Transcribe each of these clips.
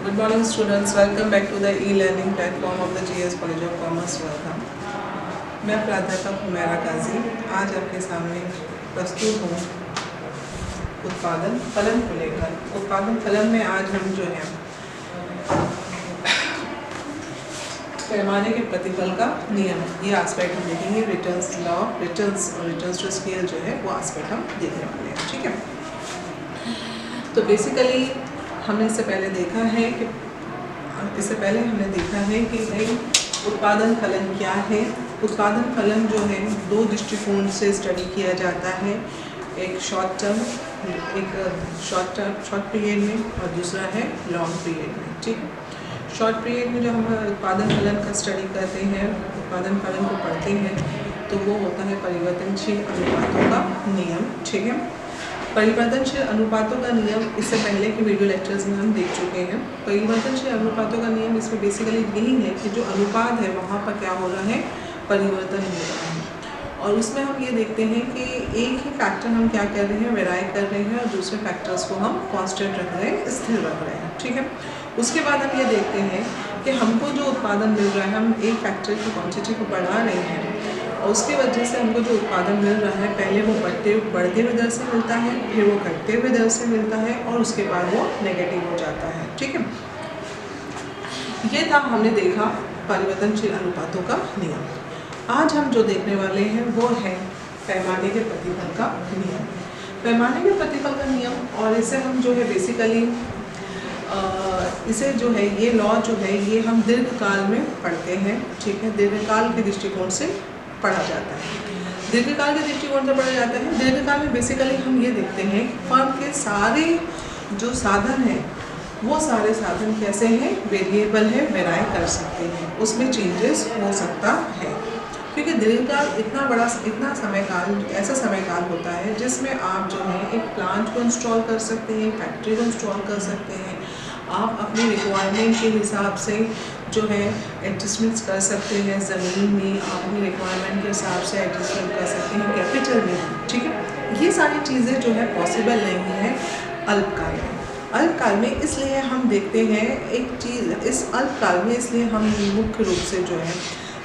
Good morning students, welcome back to the e-learning platform of the GS College of Commerce, Welcome. मैं प्राध्यापक हुमैरा काजी आज आपके सामने प्रस्तुत हूँ उत्पादन फलन को लेकर। उत्पादन फलन में आज हम जो है पैमाने के प्रतिफल का नियम ये एस्पेक्ट हम देखेंगे। रिटर्न्स लॉ, रिटर्न्स और रिटर्न्स टू स्केल जो है वो एस्पेक्ट हम देखने वाले हैं। ठीक है, तो बेसिकली हमने इससे पहले देखा है कि भाई उत्पादन फलन क्या है। उत्पादन फलन जो है दो दृष्टिकोण से स्टडी किया जाता है, एक शॉर्ट पीरियड में और दूसरा है लॉन्ग पीरियड में। ठीक है, शॉर्ट पीरियड में जो हम उत्पादन फलन का स्टडी करते हैं, उत्पादन फलन को पढ़ते हैं, तो वो होता है परिवर्तनशील अनुपातों का नियम। ठीक है, परिवर्तनशील अनुपातों का नियम इससे पहले के वीडियो लेक्चर्स में हम देख चुके हैं। परिवर्तनशील अनुपातों का नियम इसमें बेसिकली यही है कि जो अनुपात है वहाँ पर क्या हो रहा है, परिवर्तन हो रहा है। और उसमें हम ये देखते हैं कि एक ही फैक्टर हम क्या कर रहे हैं, वेराई कर रहे हैं, और दूसरे फैक्टर्स को हम कांस्टेंट रख रहे हैं, स्थिर रख रहे हैं। ठीक है, उसके बाद हम ये देखते हैं कि हमको जो उत्पादन मिल रहा है, हम एक फैक्टर की क्वांटिटी को बढ़ा रहे हैं और उसकी वजह से हमको जो उत्पादन मिल रहा है पहले वो बढ़ते हुए दर से मिलता है, फिर वो घटते हुए दर से मिलता है और उसके बाद वो नेगेटिव हो जाता है। ठीक है, ये था हमने देखा परिवर्तनशील अनुपातों का नियम। आज हम जो देखने वाले हैं वो है पैमाने के प्रतिफल का नियम। पैमाने के प्रतिफल का नियम, और इसे हम जो है बेसिकली इसे जो है ये लॉ जो है ये हम दीर्घकाल में पढ़ते हैं। ठीक है, दीर्घकाल के दृष्टिकोण से पढ़ा जाता है। दीर्घकाल के दृष्टिकोण से पढ़ा जाता है। दीर्घकाल में बेसिकली हम ये देखते हैं कि फर्म के सारे जो साधन हैं वो सारे साधन कैसे हैं, वेरिएबल है, वेराई कर सकते हैं, उसमें चेंजेस हो सकता है। क्योंकि दीर्घकाल इतना ऐसा समय काल होता है जिसमें आप जो है एक प्लांट को इंस्टॉल कर सकते हैं, फैक्ट्री को इंस्टॉल कर सकते हैं, आप अपनी रिक्वायरमेंट के हिसाब से जो है एडजस्टमेंट्स कर सकते हैं, ज़मीन में आप अपनी रिक्वायरमेंट के हिसाब से एडजस्टमेंट कर सकते हैं, कैपिटल में। ठीक है, ये सारी चीज़ें जो है पॉसिबल नहीं है अल्पकाल में। अल्पकाल में इसलिए हम देखते हैं एक चीज़, इस अल्पकाल में इसलिए हम मुख्य रूप से जो है,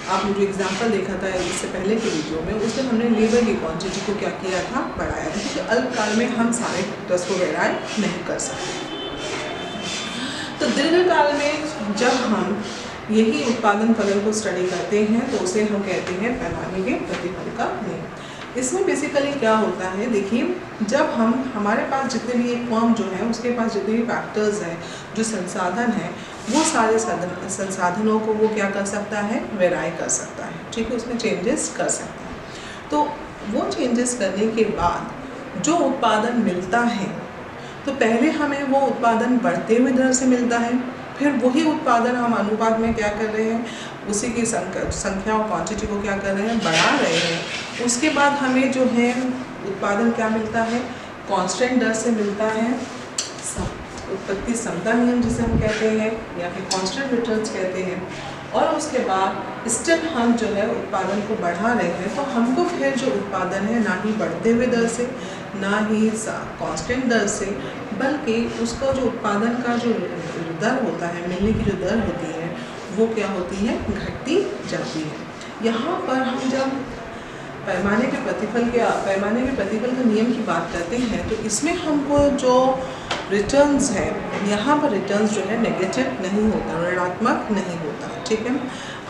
आपने जो एग्जाम्पल देखा था इससे पहले के वीडियो में, उसमें हमने लेबर की क्वांटिटी को क्या किया था, बढ़ाया था, क्योंकि अल्पकाल में हम सारे फैक्टर्स को वेराई नहीं कर सकते। तो दीर्घकाल में जब हम यही उत्पादन फलन को स्टडी करते हैं तो उसे हम कहते हैं पैमाने के प्रतिफल का नियम। इसमें बेसिकली क्या होता है, देखिए, जब हमारे पास जितने भी एक फर्म जो है उसके पास जितने भी फैक्टर्स हैं, जो संसाधन हैं, वो सारे संसाधनों को वो क्या कर सकता है, वेराई कर सकता है। ठीक है, उसमें चेंजेस कर सकता है। तो वो चेंजेस करने के बाद जो उत्पादन मिलता है, तो पहले हमें वो उत्पादन बढ़ते हुए दर से मिलता है, फिर वही उत्पादन हम अनुपात में क्या कर रहे हैं, उसी की संख्या और क्वांटिटी को क्या कर रहे हैं, बढ़ा रहे हैं। उसके बाद हमें जो है उत्पादन क्या मिलता है, कांस्टेंट दर से मिलता है, उत्पत्ति समता नियम जिसे हम कहते हैं, या फिर कांस्टेंट रिटर्न्स कहते हैं। और उसके बाद स्टिल हम जो है उत्पादन को बढ़ा रहे हैं, तो हमको फिर जो उत्पादन है ना ही बढ़ते हुए दर से, ना ही कांस्टेंट दर से, बल्कि उसका जो उत्पादन का जो दर होता है, मिलने की जो दर होती है, वो क्या होती है, घटती जाती है। यहाँ पर हम जब पैमाने के प्रतिफल का नियम की बात करते हैं, तो इसमें हमको जो रिटर्न्स है, यहाँ पर रिटर्न्स जो है नेगेटिव नहीं होता, ऋणात्मक नहीं होता। ठीक है,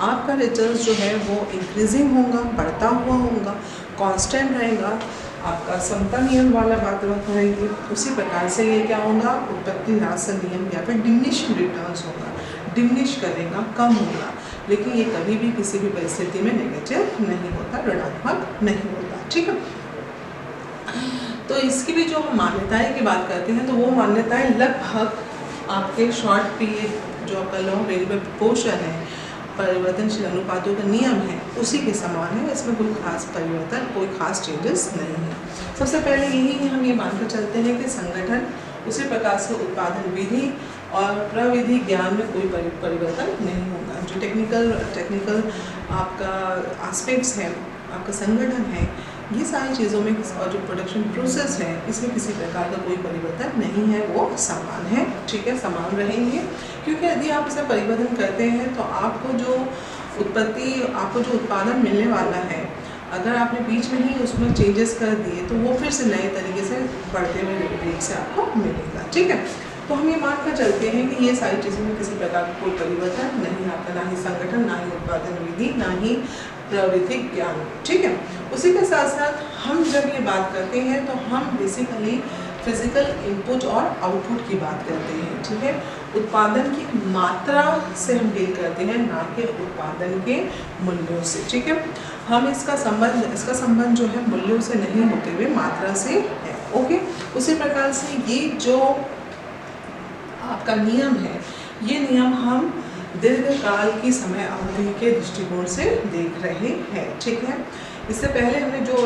आपका रिटर्न्स जो है वो इंक्रीजिंग होगा, बढ़ता हुआ होगा, कांस्टेंट रहेगा, आपका समता नियम वाला बात रहेगी। उसी प्रकार से ये क्या होगा, उत्पत्ति ह्रास नियम या फिर डिमिनिशिंग रिटर्न्स होगा, डिमिनिश करेगा, कम होगा, लेकिन ये कभी भी किसी भी परिस्थिति में नेगेटिव नहीं होता, ऋणात्मक नहीं होता। ठीक है, तो इसकी भी जो हम मान्यताएं की बात करते हैं, तो वो मान्यताएं लगभग आपके शॉर्ट पीरियड जो आपका लॉन्ग वेरिएबल प्रोपोर्शन है, परिवर्तनशील अनुपातों का नियम है, उसी के समान है। इसमें कोई खास परिवर्तन, कोई खास चेंजेस नहीं है। सबसे पहले यही हम ये मानकर चलते हैं कि संगठन, उसी प्रकार से उत्पादन विधि और प्रविधि ज्ञान में कोई परिवर्तन नहीं होगा। जो टेक्निकल आपका एस्पेक्ट्स है, आपका संगठन है, ये सारी चीज़ों में और जो प्रोडक्शन प्रोसेस है इसमें किसी प्रकार का कोई परिवर्तन नहीं है, वो समान है, ठीक है, समान रहेंगे। क्योंकि यदि आप इसमें परिवर्तन करते हैं तो आपको जो उत्पादन मिलने वाला है, अगर आपने बीच में ही उसमें चेंजेस कर दिए तो वो फिर से नए तरीके से बढ़ते हुए रेट से आपको मिलेगा, ठीक है। तो हम ये मान कर चलते हैं कि ये सारी चीज़ों में किसी प्रकार का कोई परिवर्तन नहीं आता, ना ही संगठन, ना ही उत्पादन विधि, ना ही प्राविधिक ज्ञान, ठीक है। उसी के साथ साथ हम जब ये बात करते हैं तो हम बेसिकली फिजिकल इनपुट और आउटपुट की बात करते हैं, ठीक है। उत्पादन की मात्रा से हम डील करते हैं, ना कि उत्पादन के मूल्यों से, ठीक है। हम इसका संबंध जो है मूल्यों से नहीं होते हुए मात्रा से है, ओके। उसी प्रकार से ये जो आपका नियम है, ये नियम हम दीर्घकाल की समय अवधि के दृष्टिकोण से देख रहे हैं, ठीक है। इससे पहले हमने जो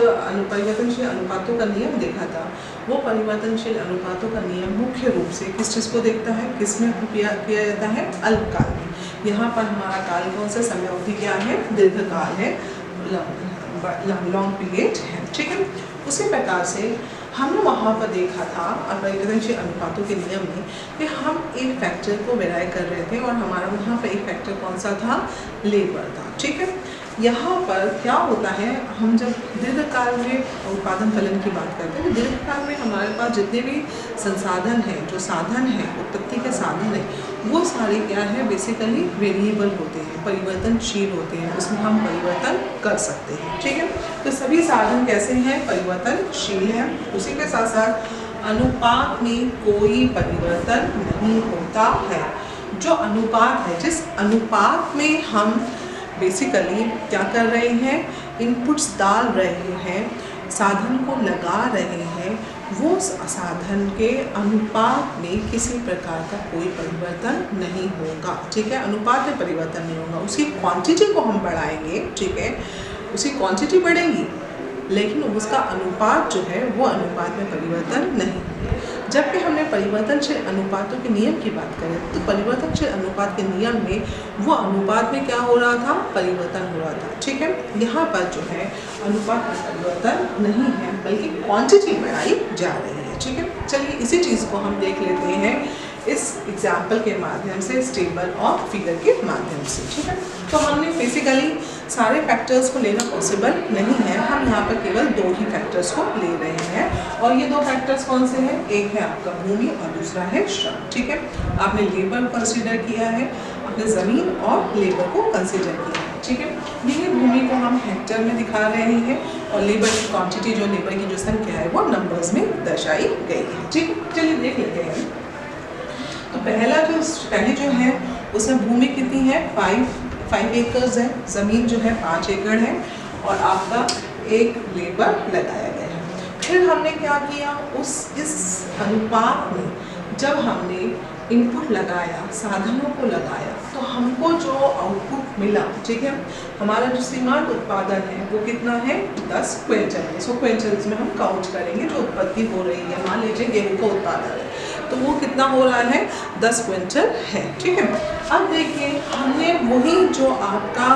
परिवर्तनशील अनुपातों का नियम देखा था, वो परिवर्तनशील अनुपातों का नियम मुख्य रूप से किस चीज़ को देखता है, किसमें किया जाता है, अल्पकाल में। यहाँ पर हमारा काल कौन सा समय अवधि क्या है, दीर्घकाल है, लॉन्ग पीरियड है, ठीक है। उसी प्रकार से हमने वहाँ पर देखा था परिवर्तनशील अनुपातों के नियम में कि हम एक फैक्टर को वेराई कर रहे थे और हमारा वहाँ पर एक फैक्टर कौन सा था, लेबर था, ठीक है। यहाँ पर क्या होता है, हम जब दीर्घकाल में उत्पादन फलन की बात करते हैं तो दीर्घकाल में हमारे पास जितने भी संसाधन हैं, जो साधन हैं, उत्पत्ति के साधन हैं, वो सारे क्या है, बेसिकली वेरिएबल होते हैं, परिवर्तनशील होते हैं, उसमें हम परिवर्तन कर सकते हैं, ठीक है। तो सभी साधन कैसे हैं, परिवर्तनशील हैं। उसी के साथ साथ अनुपात में कोई परिवर्तन नहीं होता है। जो अनुपात है, जिस अनुपात में हम बेसिकली क्या कर रहे हैं, इनपुट्स डाल रहे हैं, साधन को लगा रहे हैं, वो साधन के अनुपात में किसी प्रकार का कोई परिवर्तन नहीं होगा, ठीक है। अनुपात में परिवर्तन नहीं होगा, उसकी क्वांटिटी को हम बढ़ाएंगे, ठीक है, उसकी क्वांटिटी बढ़ेगी, लेकिन उसका अनुपात जो है वो अनुपात में परिवर्तन नहीं होगा। जबकि हमने परिवर्तनशील अनुपातों के नियम की बात करें तो परिवर्तनशील अनुपात के नियम में वो अनुपात में क्या हो रहा था, परिवर्तन हो रहा था, ठीक है। यहाँ पर जो है अनुपात में परिवर्तन नहीं है, बल्कि क्वांटिटी बढ़ाई जा रही है, ठीक है। चलिए इसी चीज़ को हम देख लेते हैं इस एग्जाम्पल के माध्यम से, स्टेबल और फिगर के माध्यम से, ठीक है। तो हमने बेसिकली सारे फैक्टर्स को लेना पॉसिबल नहीं है, हम यहाँ पर केवल 2 ही फैक्टर्स को ले रहे हैं, और ये 2 फैक्टर्स कौन से हैं, एक है आपका भूमि और दूसरा है श्रम, ठीक है। आपने लेबर को कंसिडर किया है, आपने ज़मीन और लेबर को कंसिडर किया है, ठीक है। ये भूमि को हम हेक्टर में दिखा रहे हैं और लेबर की क्वान्टिटी, जो लेबर की जो संख्या है वो नंबर्स में दर्शाई गई है, ठीक है। चलिए देख लेते हैं। तो पहली जो है उसमें भूमि कितनी है, 5 एकर्स है, ज़मीन जो है 5 एकड़ है, और आपका एक लेबर लगाया गया है। फिर हमने क्या किया, इस अनुपात में जब हमने इनपुट लगाया, साधनों को लगाया, तो हमको जो आउटपुट मिला, ठीक है, हमारा जो सीमांत उत्पादन है वो कितना है, 10 क्विंटल है। 100 क्विंटल्स में हम काउंट करेंगे जो उत्पत्ति हो रही है। मान लीजिए गेहूँ का उत्पादन है तो वो कितना हो रहा है, 10 क्विंटल है, ठीक है। अब देखिए हमने वही जो आपका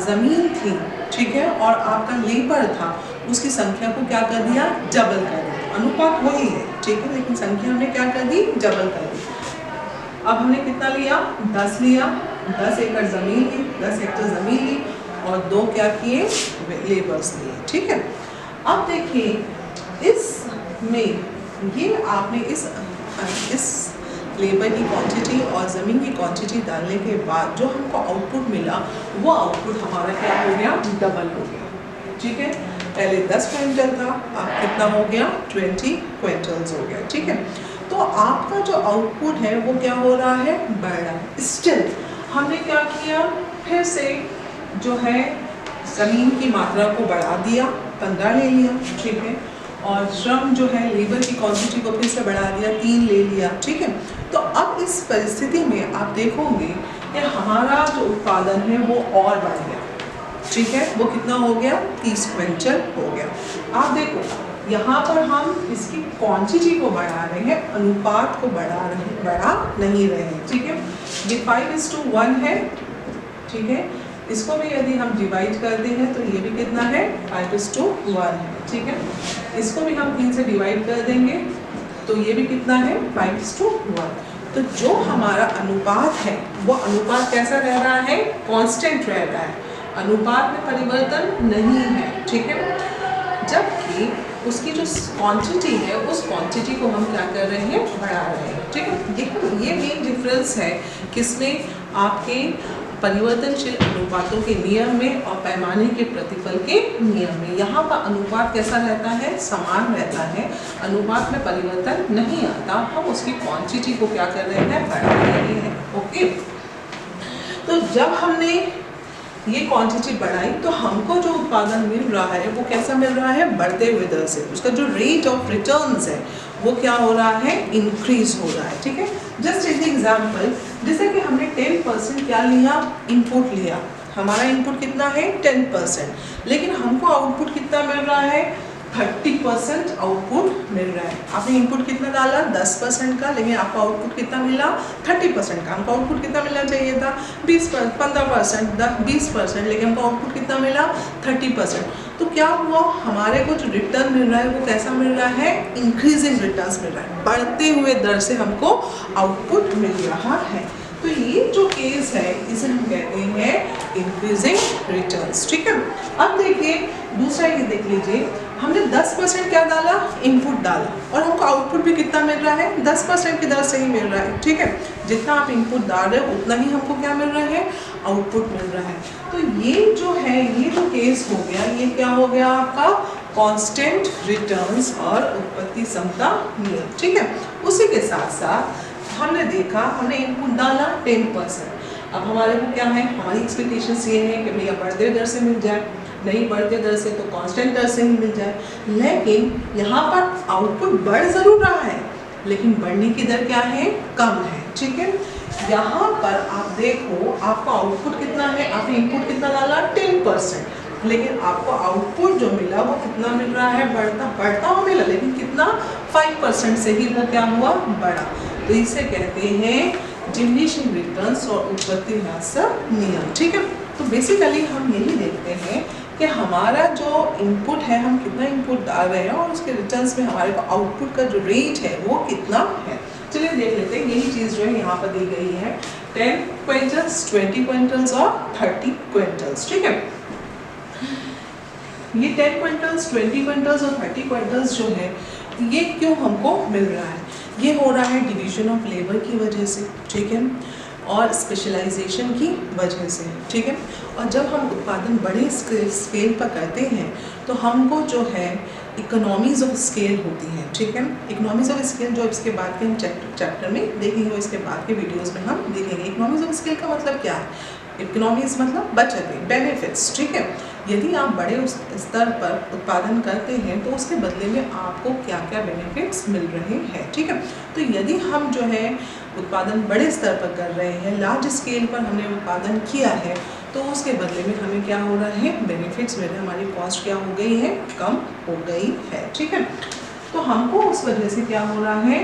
ज़मीन थी, ठीक है, और आपका लेबर था, उसकी संख्या को क्या कर दिया, डबल कर दिया। अनुपात वही है, ठीक है, लेकिन संख्या हमने क्या कर दी, डबल कर दी। अब हमने कितना लिया, 10 लिया, 10 एकड़ ज़मीन ली, 10 हेक्टर ज़मीन ली, और 2 क्या किए, लेबर्स लिए, ठीक है। अब देखिए इसमें ये आपने इस लेबर की क्वांटिटी और ज़मीन की क्वांटिटी डालने के बाद जो हमको आउटपुट मिला, वो आउटपुट हमारा क्या हो गया, डबल हो गया, ठीक है। पहले 10 क्विंटल था, अब कितना हो गया, 20 क्विंटल्स हो गया, ठीक है। तो आपका जो आउटपुट है वो क्या हो रहा है, बढ़ रहा है। स्टिल हमने क्या किया, फिर से जो है ज़मीन की मात्रा को बढ़ा दिया, 15 ले लिया, ठीक है, और श्रम जो है लेबर की क्वांटिटी को फिर से बढ़ा दिया, 3 ले लिया, ठीक है। तो अब इस परिस्थिति में आप देखोगे कि हमारा जो उत्पादन है वो और बढ़ गया, ठीक है, वो कितना हो गया, 30 क्विंटल हो गया। आप देखो यहाँ पर हम इसकी क्वांटिटी को बढ़ा रहे हैं, अनुपात को बढ़ा नहीं रहे हैं, ठीक है। ये 5:1 है, ठीक है, इसको भी यदि हम डिवाइड कर देंगे तो ये भी कितना है 5:1 है, ठीक है। इसको भी हम 3 से डिवाइड कर देंगे तो ये भी कितना है 5:1। तो जो हमारा अनुपात है वो अनुपात कैसा रह रहा है, कांस्टेंट रह रहा है, अनुपात में परिवर्तन नहीं है, ठीक है। जबकि उसकी जो क्वांटिटी है उस क्वांटिटी को हम क्या कर रहे हैं, बढ़ा रहे हैं, ठीक है। ये मेन डिफरेंस है किसमें, आपके परिवर्तनशील अनुपातों के नियम में और पैमाने के प्रतिफल के नियम में। यहाँ पर अनुपात कैसा रहता है, समान रहता है, अनुपात में परिवर्तन नहीं आता, हम उसकी क्वांटिटी को क्या कर रहे हैं, बढ़ा रहे हैं, ओके। तो जब हमने ये क्वांटिटी बढ़ाई तो हमको जो उत्पादन मिल रहा है वो कैसा मिल रहा है, बढ़ते हुए दर से, उसका जो रेट ऑफ रिटर्न्स है वो क्या हो रहा है, इंक्रीज हो रहा है, ठीक है। जस्ट एक एग्जांपल, जैसे कि हमने 10% क्या लिया, इनपुट लिया, हमारा इनपुट कितना है 10%, लेकिन हमको आउटपुट कितना मिल रहा है, 30% आउटपुट मिल रहा है। आपने इनपुट कितना डाला 10% का, लेकिन आपको आउटपुट कितना मिला 30% का। हमको आउटपुट कितना मिलना चाहिए था 15%, 20%, लेकिन हमको आउटपुट कितना मिला 30%। तो क्या हुआ, हमारे को जो रिटर्न मिल रहा है वो कैसा मिल रहा है, इंक्रीजिंग रिटर्न्स मिल रहा है, बढ़ते हुए दर से हमको आउटपुट मिल रहा है। तो ये जो केस है इसे हम कहते हैं इंक्रीजिंग रिटर्न्स, ठीक है। अब देखिए दूसरा ये देख लीजिए, हमने 10% क्या डाला, इनपुट डाला, और हमको आउटपुट भी कितना मिल रहा है 10% की दर से ही मिल रहा है, ठीक है। जितना आप इनपुट डाल रहे हो उतना ही हमको क्या मिल रहा है, आउटपुट मिल रहा है। तो ये जो है, ये जो केस हो गया, ये क्या हो गया आपका कांस्टेंट रिटर्न्स और उत्पत्ति समता नियम, ठीक है। उसी के साथ साथ हमने देखा, हमने इनपुट डाला 10%, अब हमारे को क्या है, हमारी एक्सपेक्टेशंस ये है कि भैया बढ़ते दर से मिल जाए, नहीं बढ़ते दर से तो कांस्टेंट दर से ही मिल जाए। लेकिन यहाँ पर आउटपुट बढ़ ज़रूर रहा है, लेकिन बढ़ने की दर क्या है, कम है, ठीक है। यहाँ पर आप देखो, आपका आउटपुट कितना है, आपने इनपुट कितना डाला 10%, लेकिन आपको आउटपुट जो मिला वो कितना मिल रहा है, बढ़ता हुआ मिला, लेकिन कितना 5% से ही वो क्या हुआ, बढ़ा। तो इसे कहते हैं डिमिनिशिंग रिटर्न्स और उत्पत्ति ह्रास नियम, ठीक है। तो बेसिकली हम यही देखते हैं कि हमारा जो इनपुट है, हम कितना इनपुट डाल रहे हैं और उसके रिटर्न्स में हमारे को आउटपुट का जो रेट है वो कितना है। चलिए देख लेते हैं, यही चीज़ जो है यहाँ पर दी गई है, 10 क्विंटल्स, 20 क्विंटल्स और 30 क्विंटल्स, ठीक है। ये 10 क्विंटल्स, 20 क्विंटल्स और 30 क्विंटल्स जो है ये क्यों हमको मिल रहा है, ये हो रहा है डिवीजन ऑफ लेबर की वजह से, ठीक है, और स्पेशलाइजेशन की वजह से, ठीक है। और जब हम उत्पादन बड़े स्केल पर करते हैं तो हमको जो है इकोनॉमीज़ ऑफ स्केल होती हैं, ठीक है। इकोनॉमीज़ ऑफ स्केल जो इसके बाद के हम चैप्टर में देखेंगे, इसके बाद के वीडियोस में हम देखेंगे। इकोनॉमीज़ ऑफ स्केल का मतलब क्या है, इकोनॉमीज़ मतलब बचत, बेनिफिट्स, ठीक है। यदि आप बड़े स्तर पर उत्पादन करते हैं तो उसके बदले में आपको क्या क्या बेनिफिट्स मिल रहे हैं, ठीक है। तो यदि हम जो है उत्पादन बड़े स्तर पर कर रहे हैं, लार्ज स्केल पर हमने उत्पादन किया है, तो उसके बदले में हमें क्या हो रहा है, बेनिफिट्स मिल रहे हैं, हमारी कॉस्ट क्या हो गई है, कम हो गई है, ठीक है। तो हमको उस वजह से क्या हो रहा है,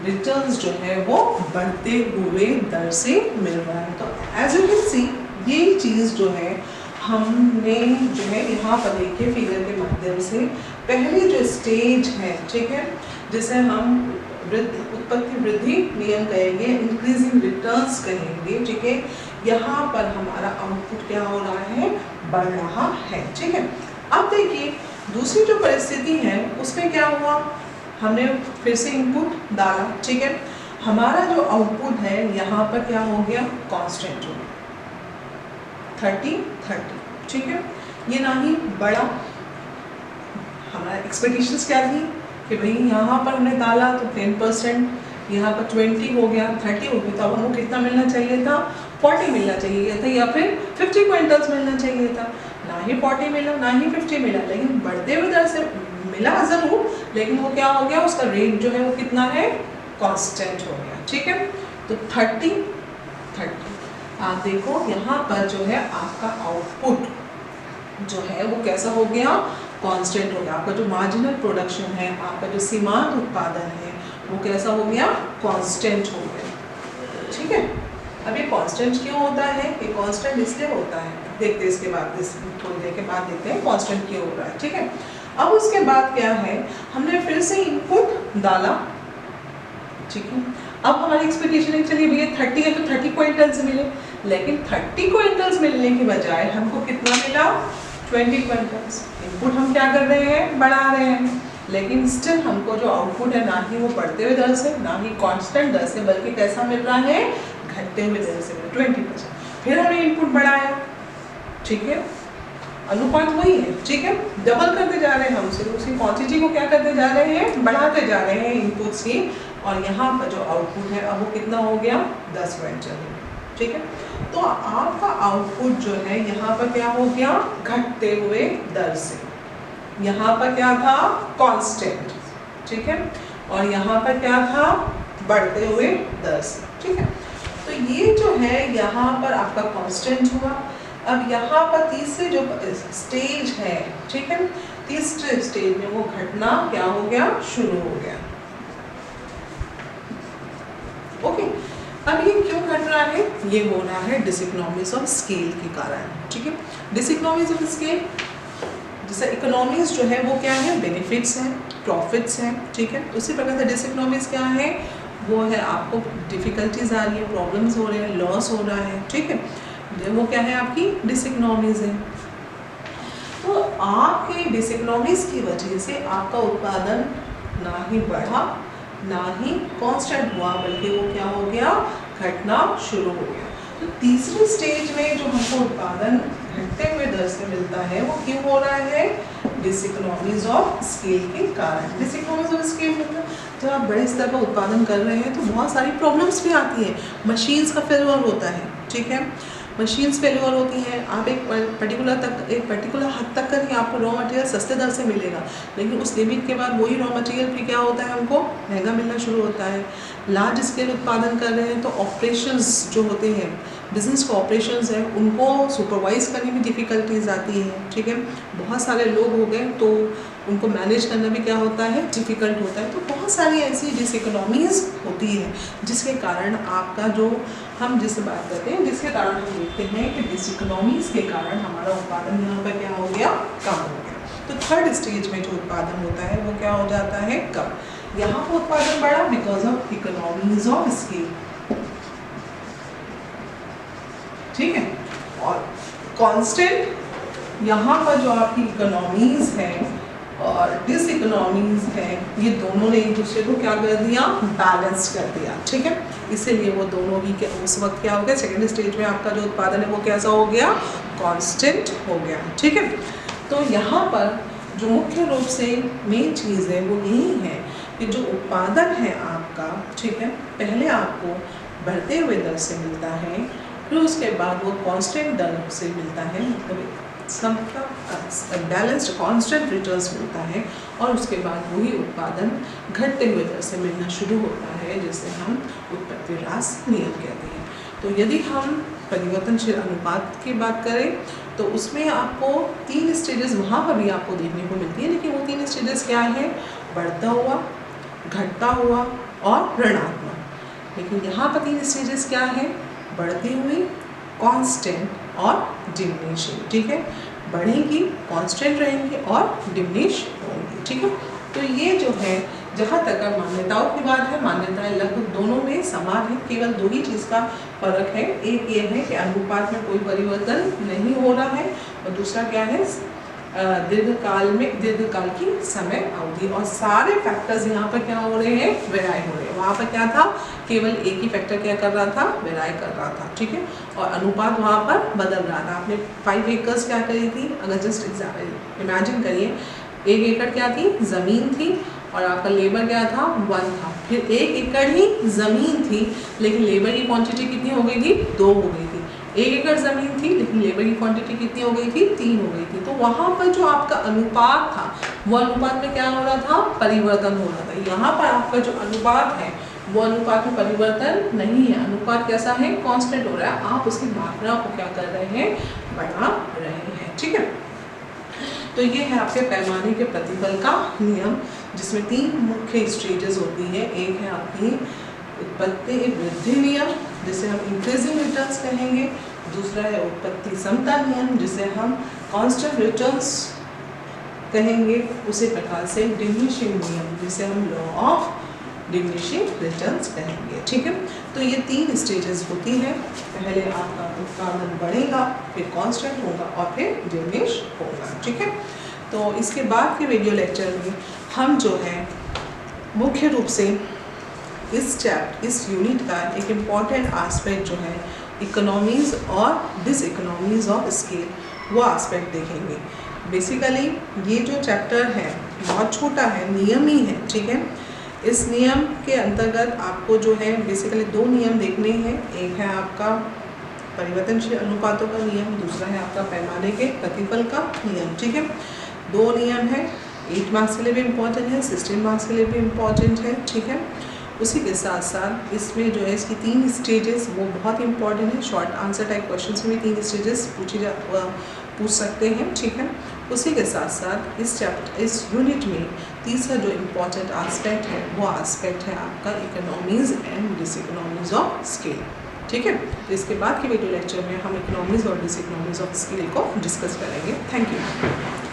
रिटर्न्स जो है वो बढ़ते हुए दर से मिल रहा है। तो एज यू कैन सी ये चीज़ जो है हमने जो है यहाँ पर देखिए फिगर के माध्यम से पहली जो स्टेज है, ठीक है, जिसे हम उत्पत्ति वृद्धि नियम कहेंगे, इंक्रीजिंग रिटर्न्स कहेंगे, ठीक है। यहाँ पर हमारा आउटपुट क्या हो रहा है, बढ़ रहा है, ठीक है। अब देखिए दूसरी जो परिस्थिति है उसमें क्या हुआ, हमने फिर से इनपुट डाला, ठीक है, हमारा जो आउटपुट है यहाँ पर क्या हो गया, कांस्टेंट हो गया 30-30, ठीक है। ये ना ही बड़ा, हमारा एक्सपेक्टेशंस क्या थी कि भाई यहाँ पर हमने डाला तो 10%, यहाँ पर 20 हो गया, 30 हो गया, तो अब हमको कितना मिलना चाहिए था, 40 मिलना चाहिए था, या फिर 50 क्विंटल्स मिलना चाहिए था। ना ही 40 मिला, ना ही 50 मिला, लेकिन बढ़ते हुए दर से मिला ज़रूर, लेकिन वो क्या हो गया, उसका रेट जो है वो कितना है, कांस्टेंट हो गया, ठीक है। तो 30-30 आप देखो यहाँ पर जो है आपका आउटपुट जो है वो कैसा हो गया, कांस्टेंट हो गया। आपका जो मार्जिनल प्रोडक्शन है, आपका जो सीमांत उत्पादन है वो कैसा हो गया, कांस्टेंट हो गया, ठीक है। अब ये कांस्टेंट क्यों होता है? ये कांस्टेंट इसलिए होता है, देखते हैं इसके बाद, इस थोड़ी देर के बाद देखते हैं कांस्टेंट क्यों हो रहा है, ठीक है। अब उसके बाद क्या है, हमने फिर से इनपुट डाला, ठीक है। अब हमारी एक्सपेक्टेशन है चलिए भैया 30 है तो 30 क्विंटल्स मिले, लेकिन 30 क्विंटल्स मिलने के बजाय हमको कितना मिला? 20 क्विंटल्स। इनपुट हम क्या कर रहे हैं? बढ़ा रहे हैं, लेकिन स्टिल हमको जो आउटपुट है ना ही वो बढ़ते हुए दर से, ना ही कांस्टेंट दर से, बल्कि कैसा मिल रहा है? घटते हुए दर से, 20%। फिर हमने इनपुट बढ़ाया, ठीक है, अनुपात वही है, ठीक है, डबल करते जा रहे हैं हम, सिर्फ उसी क्वांटिटी को क्या करते जा रहे हैं? बढ़ाते जा रहे हैं इनपुट्स की। और यहाँ पर जो आउटपुट है अब वो कितना हो गया? 10 क्विंटल, ठीक है। तो आपका आउटपुट जो है यहाँ पर क्या हो गया? घटते हुए दर से। यहाँ पर क्या था? कांस्टेंट, ठीक है, और यहाँ पर क्या था? बढ़ते हुए दर से, ठीक है। तो ये जो है यहाँ पर आपका कांस्टेंट हुआ। अब यहाँ पर तीसरे जो स्टेज है, ठीक है, तीसरे स्टेज में वो घटना क्या हो गया? शुरू हो गया। ओके, अब ये क्यों घट रहा है? ये हो रहा है डिसइकोनॉमीज ऑफ स्केल के कारण, ठीक है। डिसइकोनॉमीज ऑफ स्केल, जैसे इकोनॉमीज जो है वो क्या है? बेनिफिट्स हैं, प्रॉफिट्स हैं, ठीक है। उसी प्रकार से डिसइकोनॉमीज क्या है? वो है आपको डिफिकल्टीज आ रही है, प्रॉब्लम्स हो रहे हैं, लॉस हो रहा है, ठीक है, वो क्या है? आपकी डिसइकोनॉमीज है। तो आपके डिसइकोनॉमीज की वजह से आपका उत्पादन ना ही बढ़ा ना ही कांस्टेंट हुआ, बल्कि वो क्या हो गया? घटना शुरू हो गया। तो तीसरी स्टेज में जो हमको उत्पादन घटते हुए दर से मिलता है वो क्यों हो रहा है? डिसइकोनॉमीज ऑफ स्केल के कारण। डिसइकोनॉमीज ऑफ स्केल मतलब जब आप बड़े स्तर पर उत्पादन कर रहे हैं तो बहुत सारी प्रॉब्लम्स भी आती है। मशीन्स का फेलियर होता है, ठीक है, मशीन्स फेलियर होती हैं। आप एक पर्टिकुलर हद तक कर ही आपको रॉ मटेरियल सस्ते दर से मिलेगा, लेकिन उस लिमिट के बाद वही रॉ मटेरियल फिर क्या होता है? हमको महंगा मिलना शुरू होता है। लार्ज स्केल उत्पादन कर रहे हैं तो ऑपरेशंस जो होते हैं, बिजनेस के ऑपरेशंस हैं, उनको सुपरवाइज करने में डिफ़िकल्टीज आती है, ठीक है। बहुत सारे लोग हो गए तो उनको मैनेज करना भी क्या होता है? डिफ़िकल्ट होता है। तो बहुत सारी ऐसी डिसइकोनॉमीज होती है जिसके कारण आपका जो हम जिससे बात करते हैं, जिसके कारण हम देखते हैं कि डिसइकोनॉमीज के कारण हमारा उत्पादन यहाँ पर क्या हो गया? कम हो गया। तो थर्ड स्टेज में जो उत्पादन होता है वो क्या हो जाता है? कम। यहाँ पर उत्पादन बढ़ा because of economies of scale, ठीक है। और कांस्टेंट यहाँ पर जो आपकी इकोनॉमीज है और डिसइकोनॉमीज है, ये दोनों ने एक दूसरे को क्या कर दिया? बैलेंस कर दिया, ठीक है। इसीलिए वो दोनों ही के उस वक्त क्या हो गया? सेकेंड स्टेज में आपका जो उत्पादन है वो कैसा हो गया? कांस्टेंट हो गया, ठीक है। तो यहाँ पर जो मुख्य रूप से मेन चीज़ है वो यही है कि जो उत्पादन है आपका, ठीक है, पहले आपको बढ़ते हुए दर से मिलता है, फिर उसके बाद वो कांस्टेंट दर से मिलता है, मतलब सबका बैलेंस्ड कांस्टेंट रिटर्न्स मिलता है, और उसके बाद वही उत्पादन घटते हुए दर से मिलना शुरू होता है, जिसे हम उत्पत्ति ह्रास नियम कहते हैं। तो यदि हम परिवर्तनशील अनुपात की बात करें तो उसमें आपको 3 स्टेजेस वहाँ पर भी आपको देखने को मिलती है, लेकिन वो 3 स्टेजेस क्या है? बढ़ता हुआ, घटता हुआ और ऋणात्मक। लेकिन यहाँ पर 3 स्टेजेस क्या है? बढ़ती हुई, कांस्टेंट और डिमिनिशिंग, ठीक है। बढ़ेंगी, कांस्टेंट रहेंगी और डिमिनिश होंगी, ठीक है। तो ये जो है, जहाँ तक मान्यताओं की बात है, मान्यताएं लगभग दोनों में समान है, केवल 2 ही चीज़ का फर्क है। एक ये है कि अनुपात में कोई परिवर्तन नहीं हो रहा है, और दूसरा क्या है? दीर्घकाल की समय अवधि, और सारे फैक्टर्स यहाँ पर क्या हो रहे हैं? वेराय हो रहे हैं। वहाँ पर क्या था? केवल एक ही फैक्टर क्या कर रहा था? वेराय कर रहा था, ठीक है। और अनुपात वहाँ पर बदल रहा था। आपने 5 एकर्स क्या करी थी? अगर जस्ट इमेजिन करिए, 1 एकड़ क्या थी? ज़मीन थी, और आपका लेबर क्या था? 1 था। फिर 1 एकड़ ही ज़मीन थी, लेकिन लेबर की क्वांटिटी कितनी हो गई थी? 2 हो गई थी। 1 एकड़ ज़मीन थी, लेकिन लेबर की क्वांटिटी कितनी हो गई थी? 3 हो गई थी। तो वहाँ पर जो आपका अनुपात था, वो अनुपात में क्या हो रहा था? परिवर्तन हो रहा था। यहाँ पर आपका जो अनुपात है वो अनुपात में परिवर्तन नहीं है। अनुपात कैसा है? कांस्टेंट हो रहा है। आप उसकी मात्रा को क्या कर रहे हैं? बढ़ा रहे हैं, ठीक है। तो ये है आपके पैमाने के प्रतिफल का नियम, जिसमें 3 मुख्य स्टेजेस होती है। एक है आपकी उत्पत्ति वृद्धि नियम जिसे हम इंक्रीजिंग रिटर्न्स कहेंगे, दूसरा है उत्पत्ति समता नियम जिसे हम कांस्टेंट रिटर्न्स कहेंगे, उसी प्रकार से डिमिनिशिंग नियम जिसे हम लॉ ऑफ डिमिनिशिंग रिटर्न्स कहेंगे। ठीक है, तो ये 3 स्टेजेस होती हैं। पहले आपका उत्पादन बढ़ेगा, फिर कांस्टेंट होगा और फिर डिमिनिश होगा। ठीक है, तो इसके बाद के वीडियो लेक्चर में हम जो है मुख्य रूप से इस यूनिट का एक इम्पॉर्टेंट एस्पेक्ट जो है इकोनॉमीज़ और डिसइकोनॉमीज़ ऑफ स्केल, वो एस्पेक्ट देखेंगे। बेसिकली ये जो चैप्टर है बहुत छोटा है, नियम ही है। ठीक है, इस नियम के अंतर्गत आपको जो है बेसिकली 2 नियम देखने हैं। एक है आपका परिवर्तनशील अनुपातों का नियम, दूसरा है आपका पैमाने के प्रतिफल का नियम। ठीक है, 2 नियम है, 8 मार्क्स के लिए भी इम्पोर्टेंट है, 16 मार्क्स के लिए भी इम्पोर्टेंट है। ठीक है, उसी के साथ साथ इसमें जो है इसकी 3 स्टेजेस वो बहुत इंपॉर्टेंट है। शॉर्ट आंसर टाइप क्वेश्चंस में 3 स्टेजेस पूछ सकते हैं। ठीक है, उसी के साथ साथ इस यूनिट में तीसरा जो इम्पोर्टेंट एस्पेक्ट है वो एस्पेक्ट है आपका इकोनॉमीज़ एंड डिसइकोनॉमीज़ ऑफ स्केल। ठीक है, तो इसके बाद के वीडियो लेक्चर में हम इकोनॉमीज़ और डिसइकोनॉमीज़ ऑफ स्केल को डिस्कस करेंगे। Thank you.